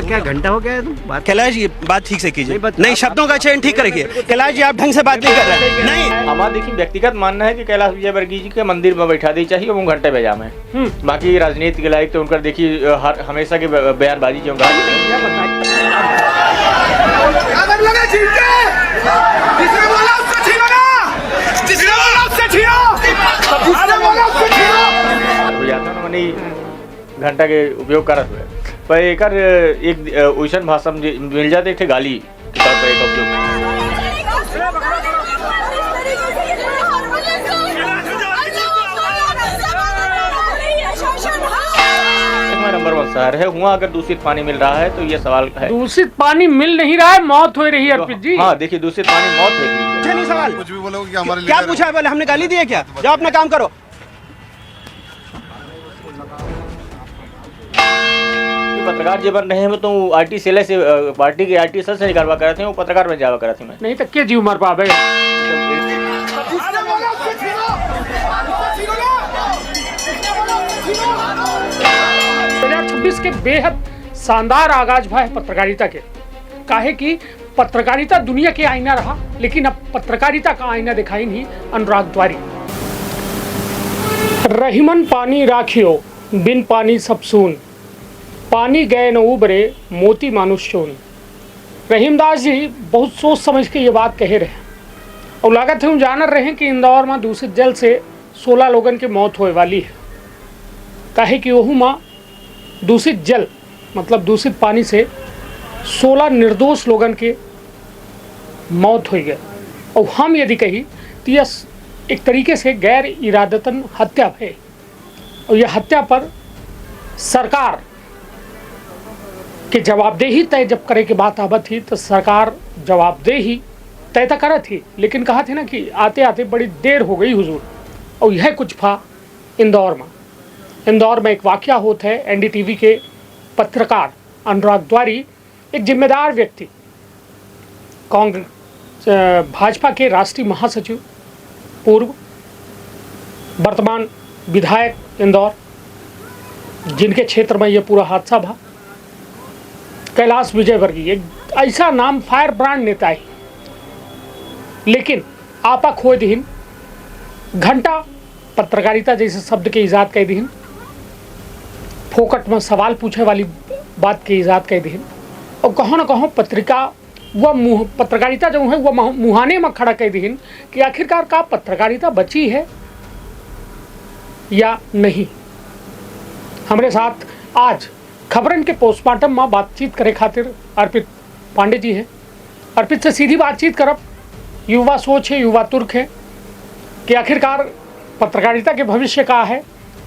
क्या घंटा हो गया है तुम बात? कैलाश जी बात ठीक से कीजिए, नहीं, नहीं शब्दों का चयन ठीक करिए। कैलाश जी आप ढंग से बात नहीं कर रहे हैं। नहीं हमारा देखिए व्यक्तिगत मानना है कि कैलाश विजयवर्गीय जी के मंदिर में बैठा दी चाहिए वो घंटे बजा में। बाकी राजनीति के लायक तो उनका देखिए हमेशा की बयानबाजी जो घंटा के उपयोग करत हुए पर एक वैसन भाषा मिल जाते थे गाली के तौर पर एक उपयोग। नंबर 1 शहर है, वहाँ अगर दूषित पानी मिल रहा है तो ये सवाल है। दूषित पानी मिल नहीं रहा है, मौत हो रही है अर्पित जी। हाँ देखिए दूषित पानी मौत हो रही है। नहीं सवाल कुछ भी बोलोगे कि हमारे क्या पूछा है? बोले हमने गाली दी है क्या? जाओ अपना काम करो। पत्रकार जी बन रहे हैं तो आरटी सेल से पार्टी के आरटी सेल से निकलवा कर थे वो पत्रकार में जावा करा थी मैं। नहीं तो के जीव मर पावे। 2026 के बेहद शानदार आगाज भाई पत्रकारिता के। काहे कि पत्रकारिता दुनिया के आईना रहा, लेकिन अब पत्रकारिता का आईना दिखाई नहीं अनुराग द्वारी। रहीमन पानी राखियो बिन पानी सब सून, पानी गए न उबरे मोती मानुष चोन। रहीमदास जी बहुत सोच समझ के ये बात कहे रहे और लागत है जान रहे हैं कि इंदौर में दूषित जल से 16 लोगन की मौत होने वाली है। काहे कि वहू माँ दूषित जल मतलब दूषित पानी से 16 निर्दोष लोगन के मौत हो गए और हम यदि कही तो यह एक तरीके से गैर इरादतन हत्या है और यह हत्या पर सरकार कि जवाबदेही तय जब करे की बात आवत थी तो सरकार जवाबदेही तय तो करा थी, लेकिन कहा थे ना कि आते आते बड़ी देर हो गई हुजूर। और यह कुछ था इंदौर में एक वाकया होता है। एनडीटीवी के पत्रकार अनुराग द्वारी एक जिम्मेदार व्यक्ति, कांग्रेस भाजपा के राष्ट्रीय महासचिव, पूर्व वर्तमान विधायक इंदौर, जिनके क्षेत्र में यह पूरा हादसा था, कैलाश विजयवर्गीय ऐसा नाम फायर ब्रांड नेता है, लेकिन आपा खोए दीन घंटा पत्रकारिता जैसे शब्द के इजाद कह दीन, फोकट में सवाल पूछे वाली बात के इजाद कह दीन और कहो न कहो पत्रकारिता जो है वह मुहाने में खड़ा कह दीन कि आखिरकार का पत्रकारिता बची है या नहीं। हमारे साथ आज खबरन के पोस्टमार्टम में बातचीत करे खातिर अर्पित पांडे जी हैं। अर्पित से सीधी बातचीत करब, युवा सोच है, युवा तुर्क है कि आखिरकार पत्रकारिता के भविष्य का है,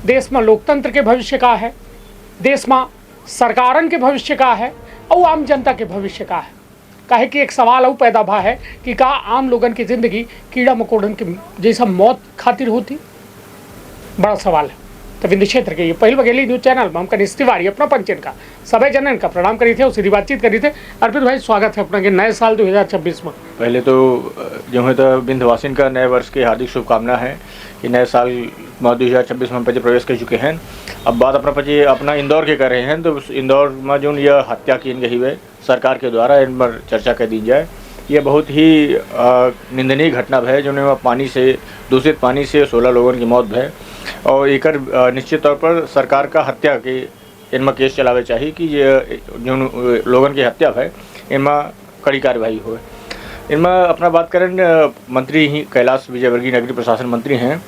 देश में लोकतंत्र के भविष्य का है, देश में सरकारन के भविष्य का है और आम जनता के भविष्य का है। काहे कि एक सवाल और पैदा भा है कि का आम लोगन की जिंदगी कीड़ा मकोड़न के जैसा मौत खातिर होती? बड़ा सवाल है। तो विंध्य क्षेत्र के ये पहल बघेली न्यूज चैनल में हम कनिष्ठ तिवारी अपना पंचन का सभी जनन का प्रणाम करी थे और सीधी बातचीत करी थे। अर्पित भाई स्वागत है अपना के नए साल 2026 में। पहले तो जो है तो विंध्यवासिन का नए वर्ष की हार्दिक शुभकामना है कि नए साल 2026 में पचे प्रवेश कर चुके हैं। अब बात अपना इंदौर के कर रहे हैं तो इंदौर में जो यह हत्या की गई है सरकार के द्वारा, इन पर चर्चा कर दी जाए। यह बहुत ही निंदनीय घटना है जो पानी से दूषित पानी से 16 लोगों की मौत है और एक निश्चित तौर पर सरकार का हत्या के इनमें केस चलावे चाहिए कि ये जो लोगों की हत्या है इनमें कड़ी कार्रवाई हो। इनमें अपना बात करें मंत्री ही कैलाश विजयवर्गीय नगरीय प्रशासन मंत्री हैं,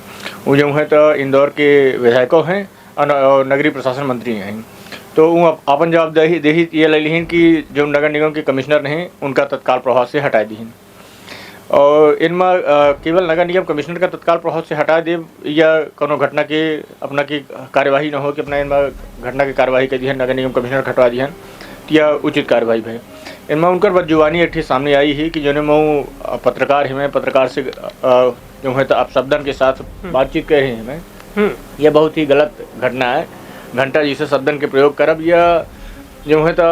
वो जो है तो इंदौर के विधायकों हैं और नगरीय प्रशासन मंत्री हैं। तो वो अपन जवाबदेही ये ले लीन कि जो नगर निगम के कमिश्नर हैं उनका तत्काल प्रभाव से हटा दी और इनमें केवल नगर निगम कमिश्नर का तत्काल प्रभाव से हटा दे या कोनो घटना के अपना की कार्यवाही न हो कि अपना इनमें घटना की कार्यवाही कर दी है, नगर निगम कमिश्नर हटवा दी है तो यह उचित कार्रवाई है। इनमें उनकर बदजुबानी अठी सामने आई है कि जो मैं पत्रकार है, मैं पत्रकार से जो है तो अपशब्दन के साथ बातचीत कर रहे हैं मैं, यह बहुत ही गलत घटना है। घंटा जिसे शब्दन के प्रयोग करब यह जो है तो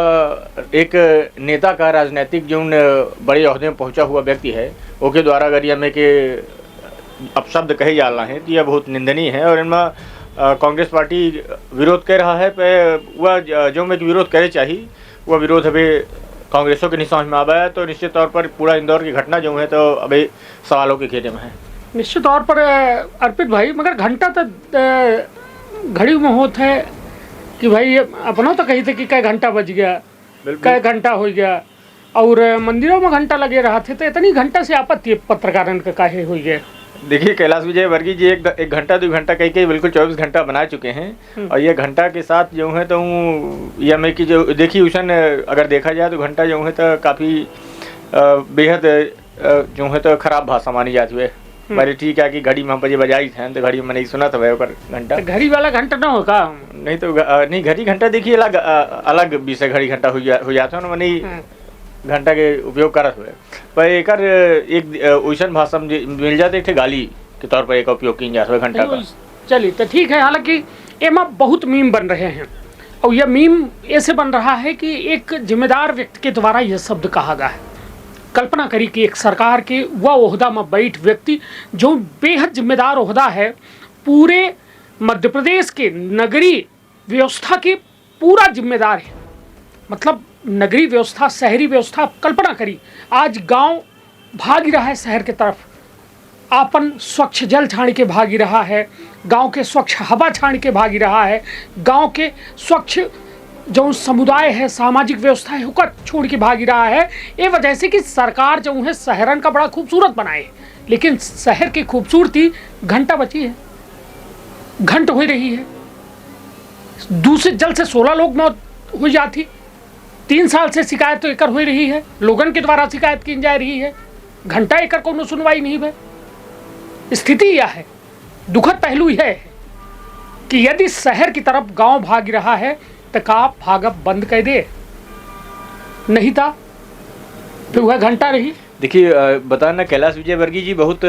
एक नेता का राजनीतिक जो बड़े अहदे में पहुंचा हुआ व्यक्ति है ओके द्वारा अगर यह में के अपशब्द कहे जा रहा है तो यह बहुत निंदनीय है और इनमें कांग्रेस पार्टी विरोध कर रहा है। पर वह जो में विरोध करे चाहिए वो विरोध अभी कांग्रेसों के नहीं समझ में आ रहा है। तो निश्चित तौर पर पूरा इंदौर की घटना जो है तो अभी सवालों के घेरे में है। निश्चित तौर पर अर्पित भाई, मगर घंटा तो घड़ी में होता है कि भाई ये अपनों तो कही थे कि कै घंटा बज गया, कै घंटा हो गया, और मंदिरों में घंटा लगे रहा थे, तो इतनी घंटा से आपत्ति पत्रकारण का काहे हो गया? देखिए कैलाश विजयवर्गीय जी एक घंटा 2 घंटा कहीं बिल्कुल 24 घंटा बना चुके हैं। और ये घंटा के साथ जो है तो ये में कि जो देखिए उसन अगर देखा जाए तो घंटा जो है तो काफ़ी बेहद जो है तो खराब भाषा मानी जाती है। पहले ठीक है कि घड़ी में हम बजे बजाई थे तो घड़ी में नहीं सुना था वह घंटा, तो घड़ी वाला घंटा ना होगा? नहीं तो नहीं, घड़ी घंटा देखिए अलग विषय घड़ी घंटा हो जाता है ना, नहीं घंटा के उपयोग करत हुए पर एक वैसन भाषा में मिल जाते एक गाली के तौर पर एक उपयोग की जाता है घंटा का। चलिए तो ठीक है। हालांकि एमा बहुत मीम बन रहे हैं, और यह मीम ऐसे बन रहा है कि एक जिम्मेदार व्यक्ति के द्वारा यह शब्द कहा गया है। कल्पना करी कि एक सरकार के वह ओहदा में बैठ व्यक्ति जो बेहद जिम्मेदार ओहदा है, पूरे मध्य प्रदेश के नगरीय व्यवस्था के पूरा जिम्मेदार है, मतलब नगरीय व्यवस्था, शहरी व्यवस्था। कल्पना करी आज गांव भाग रहा है शहर की तरफ, आपन स्वच्छ जल छान के भागी रहा है, गांव के स्वच्छ हवा छान के भागी रहा है, गांव के स्वच्छ जो समुदाय है, सामाजिक व्यवस्था है उसका छोड़ के भागी रहा है। ये वजह से कि सरकार जो है शहरन का बड़ा खूबसूरत बनाए, लेकिन शहर की खूबसूरती घंटा बची है, घंट हो रही है। दूषित जल से 16 लोग मौत हो जाती, 3 साल से शिकायत तो एकर हो रही है, लोगन के द्वारा शिकायत की जा रही है, घंटा एकर कोनो सुनवाई नहीं है। स्थिति यह है, दुखद पहलू यह है कि यदि शहर की तरफ गांव भाग रहा है तो का भागब बंद कर दे, नहीं था तो वह घंटा रही। देखिए बताना कैलाश विजयवर्गीय जी बहुत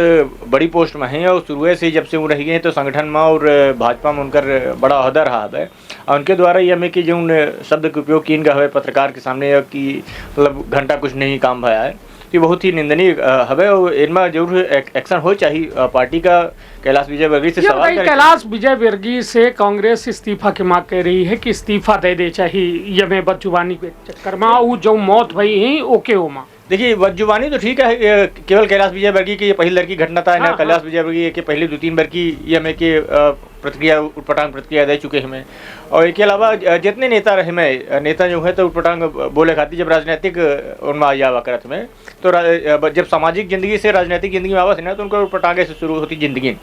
बड़ी पोस्ट में हैं और शुरू से जब से वो रह गए तो संगठन में और भाजपा में उनकर बड़ा अहदा रहा है। और उनके द्वारा यह में कि जो उन शब्द के उपयोग किन का है पत्रकार के सामने कि मतलब घंटा कुछ नहीं काम भया है, तो बहुत ही निंदनीय है और इनमें जरूर एक्शन हो चाहिए पार्टी का। कैलाश विजयवर्गीय से सवाल कैलाश विजयवर्गीय से कांग्रेस इस्तीफा की मांग कर रही है कि इस्तीफा दे दे चाहिए यमे बदजुबानी के चक्कर में जो मौत भई है ओके हो मां। देखिए बदजुबानी तो ठीक है, केवल कैलाश विजयवर्गीय की ये पहली लड़की घटना था ना। कैलाश विजयवर्गीय के पहले 2-3 बार की ये में के प्रतिक्रिया उटपटांग प्रतिक्रिया दे चुके हैं। और इसके अलावा जितने नेता रहे में नेता जो है तो उटपटांग बोले खाती जब राजनीतिक उनमें आ जावा करत में, तो जब सामाजिक जिंदगी से राजनीतिक जिंदगी में आवा है ना तो उनको उटपटांगे से शुरू होती जिंदगी।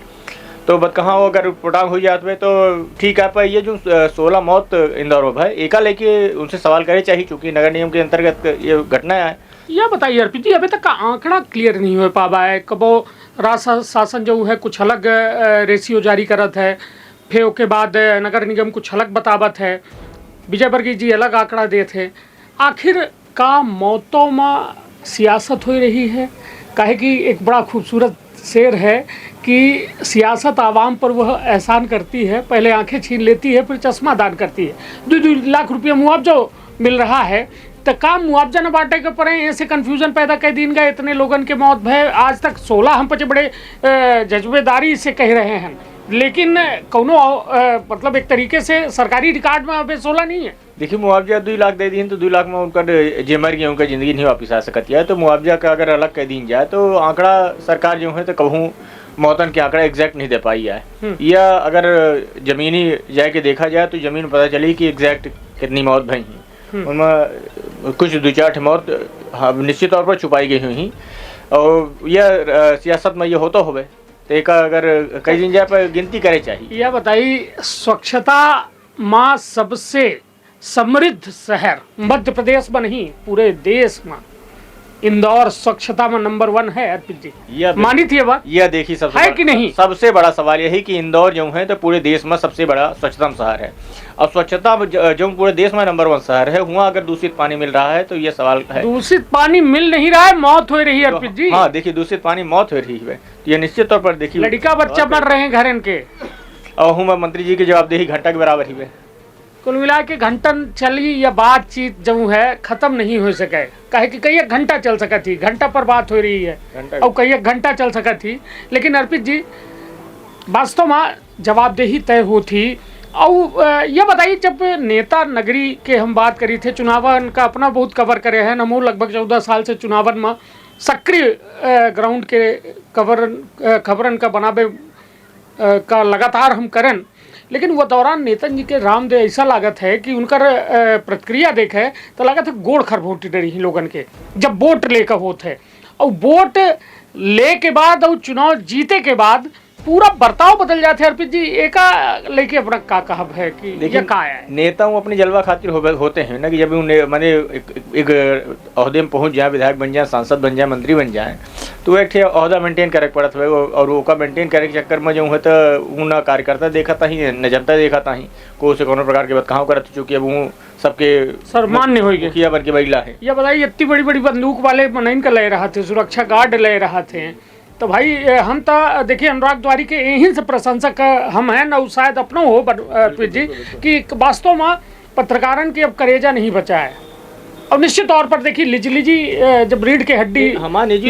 तो बत कहाँ हो अगर उटपटांग हो जाते तो ठीक है। पर ये जो 16 मौत इंदौर में भाई एका लेके उनसे सवाल करे चाहिए, चूँकि नगर निगम के अंतर्गत ये घटना है। यह बताइए अर्पित जी, अभी तक का आंकड़ा क्लियर नहीं हो पावा है। कबो राज्य शासन जो है कुछ अलग रेशियो जारी करत है, फिर उसके बाद नगर निगम कुछ अलग बतावत है, विजयवर्गीय जी अलग आंकड़ा देते हैं। आखिर का मौतों में सियासत हो रही है? काहे कि एक बड़ा खूबसूरत शेर है कि सियासत आवाम पर वह एहसान करती है, पहले आंखें छीन लेती है फिर चश्मा दान करती है। 2-2 लाख रुपया मुआवजा मिल रहा है, तो काम मुआवजा न बांटे के पड़े, ऐसे कन्फ्यूजन पैदा कर दिन गए, इतने लोगन के मौत भय आज तक 16 हम पचे बड़े जज्बेदारी से कह रहे हैं, लेकिन कोनो मतलब एक तरीके से सरकारी रिकॉर्ड में अभी 16 नहीं है। देखिए मुआवजा 2 लाख दे दी तो 2 लाख में उनका जे मर गया उनका ज़िंदगी नहीं वापस आ सकती है। तो मुआवजा का अगर अलग कह दी जाए तो आंकड़ा सरकार जो है तो कहूँ मौतन के आंकड़ा एग्जैक्ट नहीं दे पाई है। या अगर ज़मीनी जाके देखा जाए तो ज़मीन पता चली कि एग्जैक्ट कितनी मौत भई हैं, उनमें कुछ 2-4 मौत निश्चित तौर पर छुपाई गई हुई। और यह सियासत में ये होता होवे तो एक अगर कई दिन जाए पर गिनती करे चाहिए। यह बताइए, स्वच्छता माँ सबसे समृद्ध शहर मध्य प्रदेश में नहीं पूरे देश में इंदौर स्वच्छता में नंबर 1 है। अर्पित जी मानी थी बात? यह देखिए सबसे है कि नहीं? सबसे बड़ा सवाल यही कि इंदौर जो है तो पूरे देश में सबसे बड़ा स्वच्छतम शहर है। और स्वच्छता जो पूरे देश में नंबर 1 शहर है, वहाँ अगर दूषित पानी मिल रहा है तो ये सवाल है। दूषित पानी मिल नहीं रहा है, मौत हो रही है अर्पित जी। हाँ देखिए दूषित पानी मौत हो रही है, ये निश्चित तौर पर देखिए लड़का बच्चा मर रहे हैं घर इनके। और हूँ मंत्री जी की जवाबदेही घंटा के बराबर ही है। कुल मिला के घंटन चली या बातचीत जो है खत्म नहीं हो सके, कहे कि कई एक घंटा चल सका थी, घंटा पर बात हो रही है और कई एक घंटा चल सका थी। लेकिन अर्पित जी वास्तव में जवाबदेही तय होती और यह बताइए, जब नेता नगरी के हम बात करी थे, चुनावन का अपना बहुत कवर करे हैं नमो, लगभग 14 साल से चुनावन में सक्रिय ग्राउंड के खबरन का बनावे का लगातार हम करें, लेकिन वो दौरान नेतन जी के रामदेव ऐसा लागत है कि उनकर प्रतिक्रिया देखे तो लागत है गोड़ खरबोट डरी ही लोगन के, जब वोट लेकर होते और वोट ले के बाद और चुनाव जीते के बाद पूरा बर्ताव बदल जाते हैं। अर्पित जी, एका लेके अपना का कहब है कि ये का है? नेताओं अपनी जलवा खातिर होते हैं ना, कि जब उन्हें माने एक ओहदे में पहुंच जाए, विधायक बन जाए, सांसद बन जाए, मंत्री बन जाए, तो एक ओहदा मेंटेन करे पड़त है, और वो का मेंटेन करे के चक्कर में जो है तो ना कार्यकर्ता देखा था ही न जनता देखा था ही को से कोनो प्रकार के बदखाव करत, चूंकि अब वो सबके सर मान्य हो गया किया बन के बैला है। यह बताइए, इतनी बड़ी बड़ी बंदूक वाले मनइन का ले रहा थे, सुरक्षा गार्ड ले रहा थे, तो भाई हम तो देखिए अनुराग द्वारी के यहीं से प्रशंसक हम हैं न, शायद अपनों हो अर्पित जी कि वास्तव में पत्रकारन की अब करेजा नहीं बचा है। और निश्चित तौर पर देखिए लिजली जब रीढ़ के हड्डी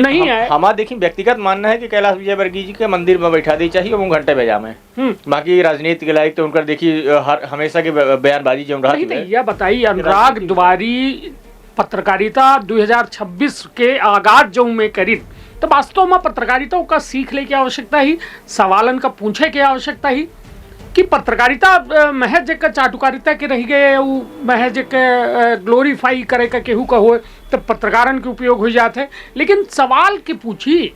नहीं है, हमारा देखिए व्यक्तिगत मानना है कि कैलाश विजयवर्गीय जी के मंदिर में बैठा दी चाहिए वो घंटे बजा में, बाकी राजनीति के लायक तो उनका देखिए हमेशा के बयानबाजी जो रहा है। यह बताइए, अनुराग द्वारी पत्रकारिता 2026 के आगाज जो में करी, तो वास्तव में पत्रकारिता का सीख ले की आवश्यकता ही, सवालन का पूछे की आवश्यकता ही, कि पत्रकारिता महज एक चाटुकारिता के रह गए, महज एक ग्लोरीफाई करे का केहू का हो तो पत्रकारन के उपयोग हो जाते, लेकिन सवाल की पूछी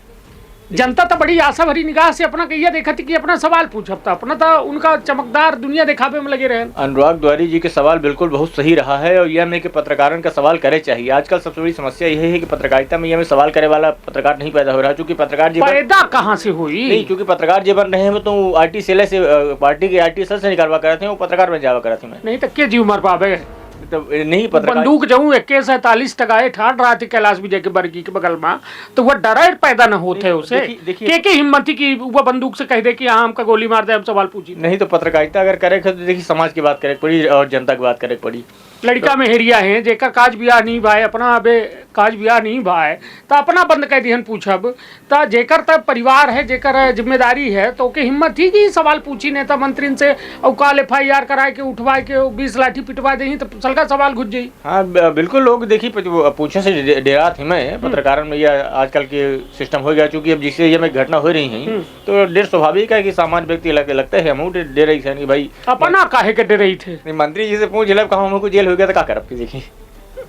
जनता तो बड़ी आशा भरी निगाह से अपना कहिया देखा थी कि अपना सवाल पूछब था, अपना था उनका चमकदार दुनिया दिखावे में लगे रहे। अनुराग द्वारी जी के सवाल बिल्कुल बहुत सही रहा है, और यह में कि पत्रकारों का सवाल करे चाहिए। आजकल सबसे बड़ी समस्या यह है कि पत्रकारिता में यह में सवाल करे वाला पत्रकार नहीं पैदा हो रहा, क्योंकि पत्रकार जीवन पैदा कहाँ से हुई नहीं, क्योंकि पत्रकार जीवन रहे हैं तो आरटी सेल से पार्टी के आरटी सेल से निकालवा कर थे, वो पत्रकार बन जावा कर थे। नहीं तो के जीव मर पावे तो नहीं पत्रकार बंदूक जाऊँ 41-47 टकाए ठाड़ रहा थी कैलाश विजय के बर्गी के बगल में, तो वह डर पैदा न होते उसे के हिम्मती की वह बंदूक से कह दे कि हाँ हमका गोली मार दे, हम सवाल पूछी नहीं। तो पत्रकारिता अगर करे तो देखिए समाज की बात करे पड़ी और जनता की बात करे पड़ी। लड़का में हेरिया है जेकर काज बियाह नहीं भाई, अपना अबे काज बियाह नहीं भाई तो अपना बंद कर दिहन पूछब, तो जेकर तब परिवार है, जेकर जिम्मेदारी है, तो के हिम्मत ही कि सवाल पूछी नेता मंत्री से और काल FIR कराए के उठवाए के 20 लाठी पिटवा दे तो सलका सवाल घुस जाई। हाँ बिल्कुल, लोग देखिए पूछे से डेरा थी मैं पत्रकार में, यह आजकल के सिस्टम हो गया, चूंकि अब जिससे ये घटना हो रही है तो डेढ़ स्वाभाविक है कि सामान्य व्यक्ति लगता है हम डे रही थे भाई अपना काहे के डे रही थे। मंत्री जी से पूछ ले कहा हमको जेल हो गया तो क्या करब की देखिए,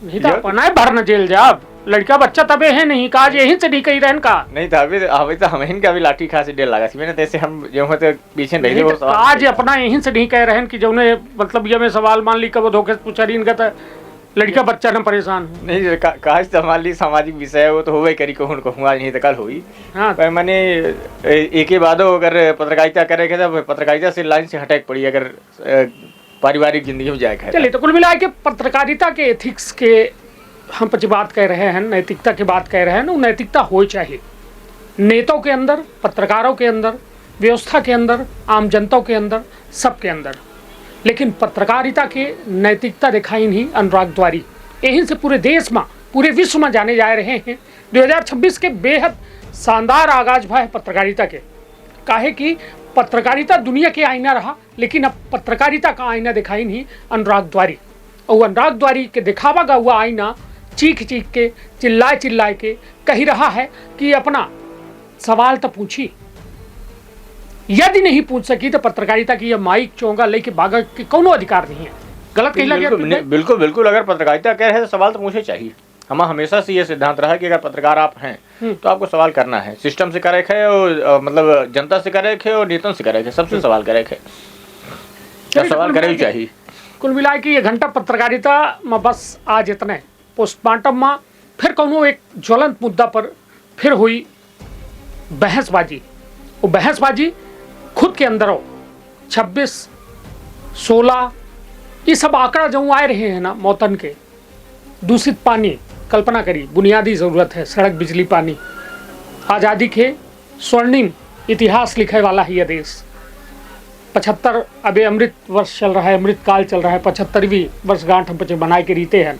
नहीं तो अपना भरना जेल जाब, लड़का बच्चा तबे है नहीं काज यहीं से नहीं रहन का नहीं था अभी तो हमें इनका अभी लाठी खासी डेल लगा थी मैंने, जैसे हम जो है तो पीछे नहीं वो काज अपना यहीं से नहीं कह रहन कि जो ने मतलब ये में सवाल मान ली कब धोखे पूछा रही इनका तो लड़का बच्चा न परेशान नहीं काज संभाल ली सामाजिक विषय है वो तो होवे करी कहूँ कहूँ आज नहीं तो कल हुई। हाँ पर मैंने एक ही बाद अगर पत्रकारिता करेगा तो पत्रकारिता से लाइन से हटक पड़ी अगर पारिवारिक जिंदगी में जाएगा। चलिए, तो कुल मिला के पत्रकारिता के एथिक्स के हम पची बात कह रहे हैं, नैतिकता की बात कह रहे हैं, वो नैतिकता हो चाहिए नेताओं के अंदर, पत्रकारों के अंदर, व्यवस्था के अंदर, आम जनता के अंदर, सबके अंदर, लेकिन पत्रकारिता के नैतिकता दिखाई नहीं अनुराग द्वारी, यहीं से पूरे देश में पूरे विश्व में जाने जा रहे हैं। 2026 के बेहद शानदार आगाज भाई पत्रकारिता के, काहे कि पत्रकारिता दुनिया के आईना रहा, लेकिन अब पत्रकारिता का आईना दिखाई नहीं अनुराग द्वारी, और अनुराग द्वारी के दिखावा का हुआ आईना चीख चीख के चिल्लाए के कही रहा है कि अपना सवाल तो पूछी, यदि नहीं पूछ सकी तो पत्रकारिता की यह माइक चोंगा लेके भागा के कोनो अधिकार नहीं है। गलत कही लगे? बिल्कुल बिल्कुल, अगर पत्रकारिता कह रहे हैं तो सवाल तो पूछे चाहिए। हमारा हमेशा से ये सिद्धांत रहा है कि अगर पत्रकार आप हैं तो आपको सवाल करना है, सिस्टम से करे खे और मतलब जनता से करे खे और नेताओं से करे खे, सबसे सवाल करे खे, सवाल करे चाहिए। कुल मिला के ये घंटा पत्रकारिता में बस आज इतने, पोस्टमार्टम में फिर कोनो एक ज्वलंत मुद्दा पर फिर हुई बहसबाजी, वो बहसबाजी खुद के अंदर हो 26-16 ये सब आंकड़ा जो आए रहे हैं ना मौतन के, दूषित पानी कल्पना करी बुनियादी ज़रूरत है, सड़क बिजली पानी, आज़ादी के स्वर्णिम इतिहास लिखे वाला है यह देश। 75 अभी अमृत वर्ष चल रहा है, अमृत काल चल रहा है, 75वीं वर्षगांठ हम बनाए के रीते हैं,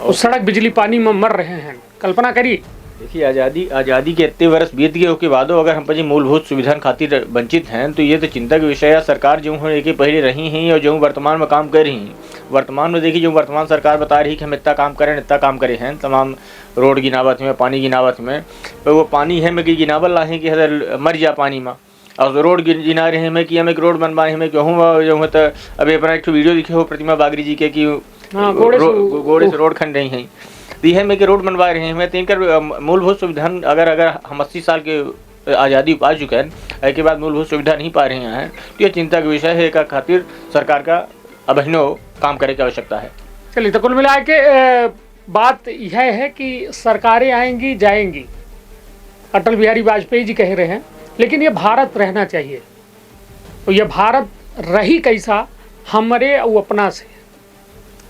और सड़क बिजली पानी में मर रहे हैं। कल्पना करी देखिए आज़ादी के इतने वर्ष बीत गए उसके बादो अगर हम पर मूलभूत सुविधान खातिर वंचित हैं तो ये तो चिंता के विषय है। सरकार जो है एक पहले रही हैं और जो वर्तमान में काम कर रही हैं, वर्तमान में देखिए जो वर्तमान सरकार बता रही कि हम इतना काम करे हैं, तमाम रोड गिनावत में, पानी गिनावत में, तो वो पानी है में कि गिनावल ला है कि हर मर जा पानी में, और रोड गिना रहे हैं कि हम एक रोड बनवाए हैं कि हूँ जो है तो अभी अपना एक वीडियो दिखे हो प्रतिमा बागरी जी के कि घोड़े से रोड खन रही हैं, तो यह में कि रोड बनवा रहे हैं। तो इनका मूलभूत सुविधा अगर हम 80 साल के आज़ादी पा चुके हैं, इसके बाद मूलभूत सुविधा नहीं पा रहे हैं, तो यह चिंता का विषय है। का खातिर सरकार का अभिनव काम करने की आवश्यकता है। चलिए, तो कुल मिला के बात यह है कि सरकारें आएंगी जाएंगी, अटल बिहारी वाजपेयी जी कह रहे हैं, लेकिन ये भारत रहना चाहिए। तो ये भारत रही कैसा, हमारे और अपना से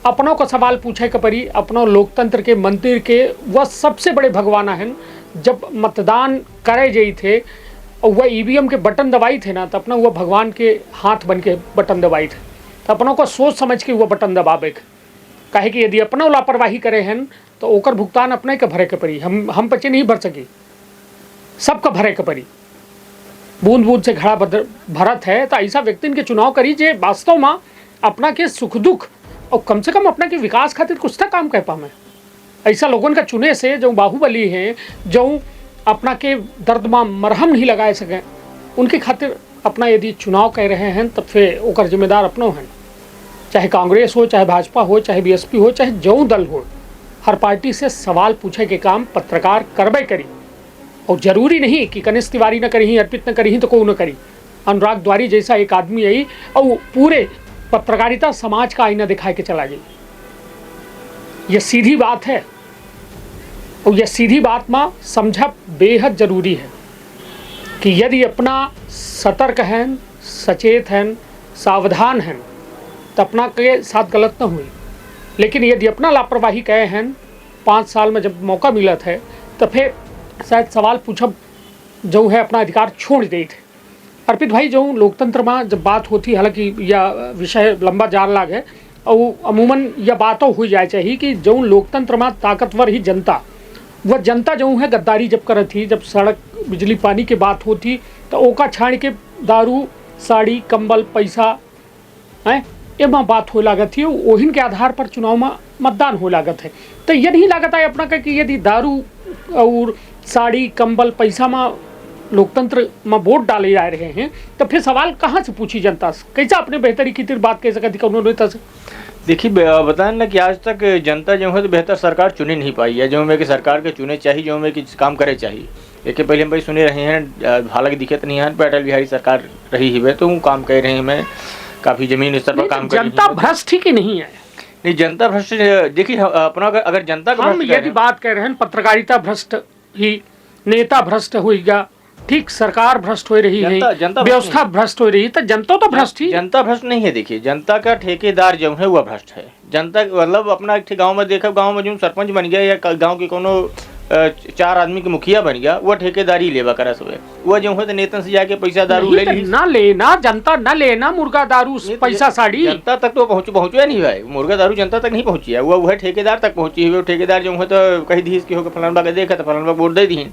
अपनों का सवाल पूछे के परी। अपनों लोकतंत्र के मंदिर के वह सबसे बड़े भगवान हैं। जब मतदान करे जाई थे और वह ईवीएम के बटन दबाई थे ना, तो अपना वह भगवान के हाथ बन के बटन दबाई थे। तो अपनों को सोच समझ के वह बटन दबावे काहे कि यदि अपनों लापरवाही करे हैं तो ओकर भुगतान अपने के भरे के परी। हम बच्चे नहीं भर सकी, सबका भरे के परी। बूंद बूंद से घड़ा भरत है, तो ऐसा व्यक्ति के चुनाव करी जे वास्तव में अपना के सुख दुख और कम से कम अपना के विकास खातिर कुछ तक काम कर पावे। ऐसा लोगों का चुने से जो बाहुबली हैं, जो अपना के दर्द में मरहम नहीं लगा सकें, उनके खातिर अपना यदि चुनाव कर रहे हैं तब फिर ओकर जिम्मेदार अपनों हैं। चाहे कांग्रेस हो, चाहे भाजपा हो, चाहे बीएसपी हो, चाहे जो दल हो, हर पार्टी से सवाल पूछे के काम पत्रकार करबे करी। और जरूरी नहीं कि कनिष्ठ तिवारी न करी, अर्पित न करी तो कोई न करी। अनुराग द्वारी जैसा एक आदमी आई और पूरे पत्रकारिता समाज का आईना दिखाए के चला गई। यह सीधी बात है, और यह सीधी बात में समझा बेहद जरूरी है कि यदि अपना सतर्क हैं, सचेत हैं, सावधान हैं, तो अपना के साथ गलत न हुई। लेकिन यदि अपना लापरवाही कहे हैं, 5 साल में जब मौका मिला था, तो फिर शायद सवाल पूछब जो है अपना अधिकार छोड़ दे थे। अर्पित भाई, जो लोकतंत्र में जब बात होती, हालांकि यह विषय लंबा जान लाग है, और अमूमन यह बातों हो जाए चाहिए कि जो लोकतंत्र में ताकतवर ही जनता, वह जनता जो है गद्दारी जब करत थी, जब सड़क बिजली पानी की बात होती, तो ओका छाड़ के दारू साड़ी कंबल पैसा हैं एवं बात हो लागत थी। ओहिन के आधार पर चुनाव में मतदान हो लागत है। तो यह नहीं लागत है अपना कि यदि दारू और साड़ी कंबल पैसा में लोकतंत्र में वोट डाले जा रहे हैं, तो फिर सवाल कहाँ से पूछी जनता से, कैसा अपने बेहतरी की बात कह सकती कौन नेता से। देखिए, बताएं ना कि आज तक जनता जो है तो बेहतर सरकार चुनी नहीं पाई है। जो में कि सरकार के चुने चाहिए, जो में कि काम करे चाहिए। एक पहले हम भाई सुने रहे हैं, हालांकि दिखत नहीं है, अटल बिहारी सरकार रही है तो काम कर रहे हैं, मैं काफ़ी जमीन स्तर पर काम कर रही है। जनता भ्रष्ट ही कि नहीं है? नहीं, जनता भ्रष्ट देखिए अपना अगर जनता हम यदि बात कर रहे हैं पत्रकारिता भ्रष्ट ही, नेता भ्रष्ट होगा, ठीक, सरकार भ्रष्ट हो रही है, व्यवस्था भ्रष्ट हो रही है, तो जनता तो भ्रष्ट ही। जनता भ्रष्ट नहीं है। देखिए, जनता का ठेकेदार जो है वह भ्रष्ट है। जनता मतलब अपना एक गांव में देखा, गांव में जो सरपंच बन गया या गांव के कोनो 4 आदमी के मुखिया बन गया, वह ठेकेदारी लेवा करा सुबह, वह जो है तो नेतन से जाके पैसा दारू ले ली। ना लेना जनता, ना लेना मुर्गा दारू पैसा साड़ी, जनता तक तो पहुँचा नहीं भाई। मुर्गा दारू जनता तक नहीं पहुँची है, वह ठेकेदार तक पहुँची है। ठेकेदार जो है तो कहीं दी कि फलाना बाग देखा तो फलाना वोट दे दी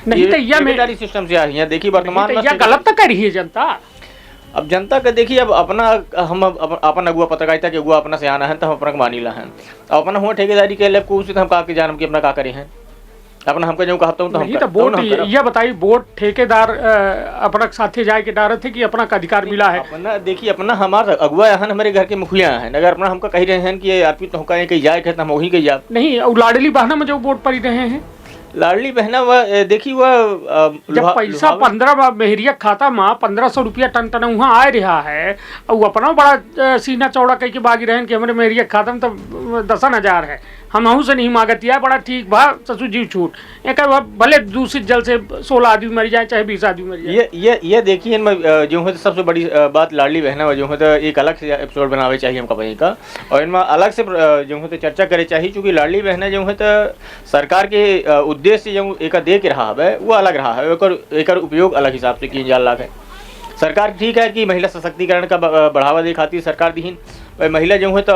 नहीं, तो यह सिस्टम से आ रही है। देखिए वर्तमान में गलत तो कर रही है जनता। अब जनता का देखिए, अब अपना हम अपन अगुआ पत्रकारिता के अगुआ अपना से आना है तो हम अपना मानी ला है, अपना हुआ ठेकेदारी के लिए कुछ हम का जानम कि अपना का करे हैं, अपना हमका जो कहता हूँ तो हम वोट ये बताइए, वोट ठेकेदार अपना साथी जाए के डारत है कि अपना का अधिकार मिला है? अपना देखिए, अपना हमारा अगुआ है, हमारे घर के मुखिया हैं, अगर अपना हमका कह रहे हैं कि अर्पित तो कहीं जाए थे तो हम वहीं कहीं जा नहीं। और लाडली बहना में जो वोट पड़ी रहे हैं, लाडली बहना वह देखिए वह जब पैसा 15 मेहरिया खाता में 1500 रुपया टन वहाँ आ रहा है, और अपना बड़ा सीना चौड़ा कह के बागी रहे कि हमारे मेहरिया खाता में तो 10,000 है, हम अहू से नहीं मांगती है, बड़ा ठीक भा ससुर जीव छूट एक भले दूषित जल से 16 आदमी मर जाए चाहे 20 आदमी मर जाए। ये देखिए जो है सबसे बड़ी बात लाडली बहना जो है तो एक अलग से एपिसोड बनावे चाहिए हमका वहीं का, और इनमें अलग से जो है तो चर्चा करे चाहिए, क्योंकि लाडली बहना जो है तो सरकार के उद्देश्य जो एक दे के रहा है वो अलग रहा है, एक उपयोग अलग हिसाब से किए जा रहा है। सरकार ठीक है कि महिला सशक्तिकरण का बढ़ावा दे खातिर सरकार दी महिला जो है तो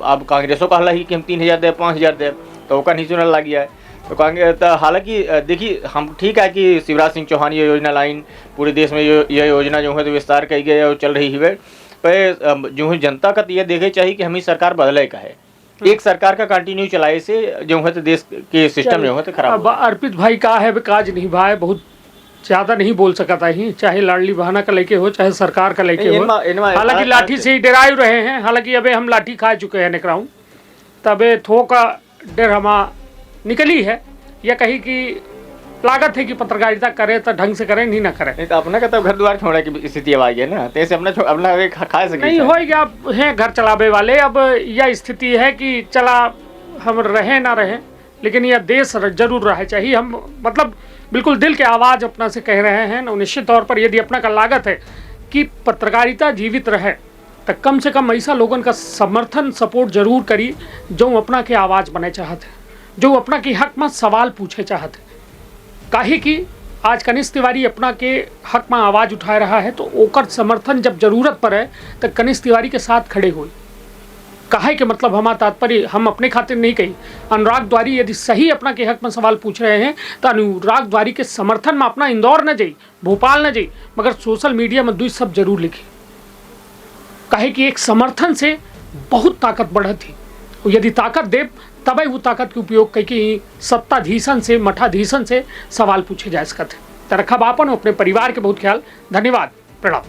अब कांग्रेसों का हल्ला ही कि हम 3,000 दे 5,000 दे, तो ओका नहीं सुनने लग गया है। तो कहेंगे तो हालांकि देखिए हम ठीक है कि शिवराज सिंह चौहान ये योजना लाइन पूरे देश में यह योजना जो है तो विस्तार की गई और चल रही है। पर जो है जनता का तो ये देखे चाहिए कि हमें सरकार बदले का है, एक सरकार का कंटिन्यू चलाए से जो है तो देश के सिस्टम जो है तो खराब। अब अर्पित भाई का है काज नहीं भाई, बहुत ज़्यादा नहीं बोल सकता ही, चाहे लाडली बहाना का लेके हो चाहे सरकार का लेके हो। हालांकि लाठी से ही डराए रहे हैं, हालांकि अबे हम लाठी खा चुके हैं निकराऊं, तबे थोका डर हमा निकली है, या कहीं की लागत है कि पत्रकारिता करे तो ढंग से करे नहीं ना करे। नहीं तो अपना का तो घर द्वार छोड़ने की स्थिति अब आ गई है ना, तो ऐसे अपना खा सके नहीं हो गया है घर चलावे वाले। अब यह स्थिति है कि चला हम रहे ना रहे, लेकिन यह देश जरूर रहे चाहिए। हम मतलब बिल्कुल दिल के आवाज़ अपना से कह रहे हैं। निश्चित तौर पर यदि अपना का लागत है कि पत्रकारिता जीवित रहे तो कम से कम ऐसा लोगों का समर्थन सपोर्ट जरूर करी जो अपना के आवाज़ बने चाहते, जो अपना के हक में सवाल पूछे चाहते। काहे कि आज कनिष्ठ तिवारी अपना के हक में आवाज़ उठा रहा है, तो ओकर समर्थन जब जरूरत पर है तो कनिष्ठ तिवारी के साथ खड़े हुए। काहे के मतलब हमारा तात्पर्य हम अपने खातिर नहीं कही। अनुराग द्वारी यदि सही अपना के हक में सवाल पूछ रहे हैं तो अनुराग द्वारी के समर्थन में अपना इंदौर न जाई, भोपाल न जाई, मगर सोशल मीडिया में दुई सब जरूर लिखी। काहे कि एक समर्थन से बहुत ताकत बढ़ती, यदि ताकत दे तब वो ताकत के उपयोग करके सत्ताधीशन से मठाधीशन से सवाल पूछे जा सकते। तरखा बापन अपने परिवार के बहुत ख्याल। धन्यवाद, प्रणाम।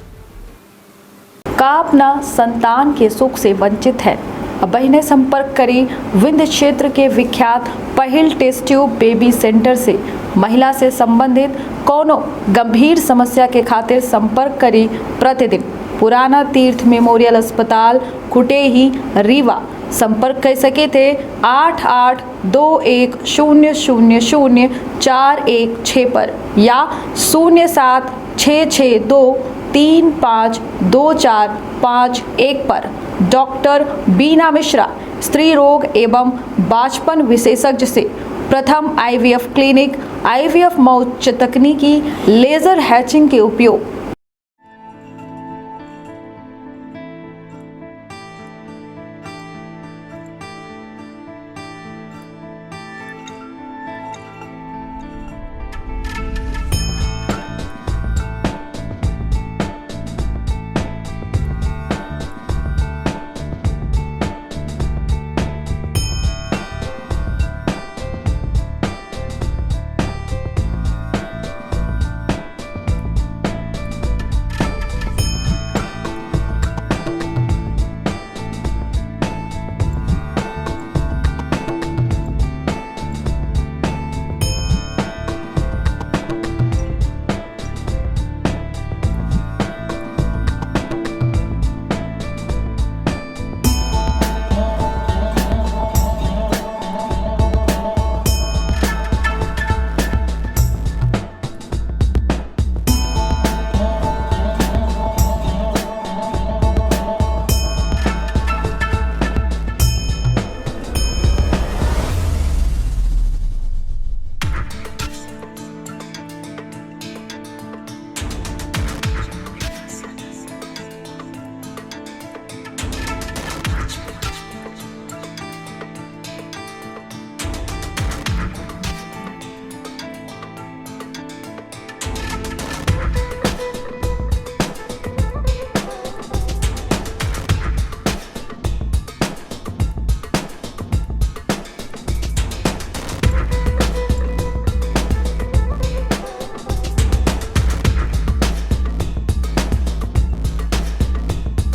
का अपना संतान के सुख से वंचित है, अब बहिने संपर्क करी विंध्य क्षेत्र के विख्यात पहिल टेस्ट ट्यूब बेबी सेंटर से। महिला से संबंधित कोनो गंभीर समस्या के खातिर संपर्क करी प्रतिदिन पुराना तीर्थ मेमोरियल अस्पताल कुटेही रीवा। संपर्क कर सके थे 8821000416 पर या 0766235245 पर। डॉक्टर बीना मिश्रा स्त्री रोग एवं बाचपन विशेषज्ञ से प्रथम IVF क्लिनिक, IVF मौच तकनीकी, लेजर हैचिंग के उपयोग,